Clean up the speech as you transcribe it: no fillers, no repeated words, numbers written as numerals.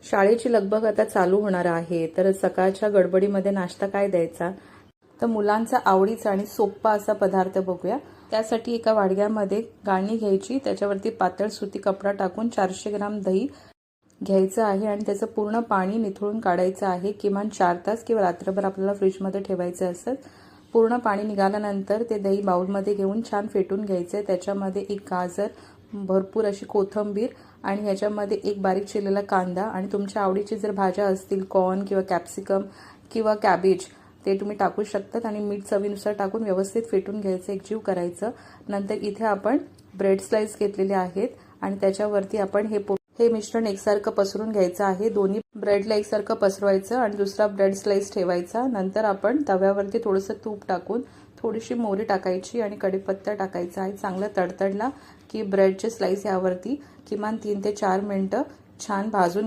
शाळेची लगबग आता चालू होणार आहे, तर सकाळच्या गडबडीमध्ये नाश्ता काय द्यायचा? तर मुलांचा आवडीचा आणि सोप्पा असा पदार्थ बघूया। त्यासाठी एका वाडग्यामध्ये गाळणी घ्यायची, त्याच्यावरती पातळ सुती कपडा टाकून 400 ग्राम दही घ्यायचं आहे आणि त्याचं पूर्ण पाणी निथळून काढायचं आहे। किमान 4 तास किंवा रात्रभर आपल्याला फ्रीजमध्ये ठेवायचं असतं। पूर्ण पाणी निघाल्यानंतर ते दही बाउलमध्ये घेऊन छान फेटून घ्यायचं। त्याच्यामध्ये एक गाजर, भरपूर अशी कोथिंबीर आणि ह्याच्यामध्ये एक बारीक चिरलेला कांदा आणि तुमच्या आवडीची जर भाज्या असतील कॉर्न किंवा कॅप्सिकम किंवा कॅबेज ते तुम्ही टाकू शकतात आणि मीठ चवीनुसार टाकून व्यवस्थित फेटून घ्यायचं, एकजीव करायचं। नंतर इथे आपण ब्रेड स्लाइस घेतलेले आहेत आणि त्याच्यावरती आपण हे मिश्रण एकसारखं पसरून घ्यायचं आहे। दोन्ही ब्रेडला एकसारखं पसरवायचं आणि दुसरा ब्रेड स्लाइस ठेवायचा। नंतर आपण तव्यावरती थोडंसं तूप टाकून थोडीशी मोहरी टाकायची आणि कढीपत्ता टाकायचा आहे। चांगलं तडतडला की ब्रेडचे स्लाइस यावरती किमान 3 ते 4 मिनिटं छान भाजून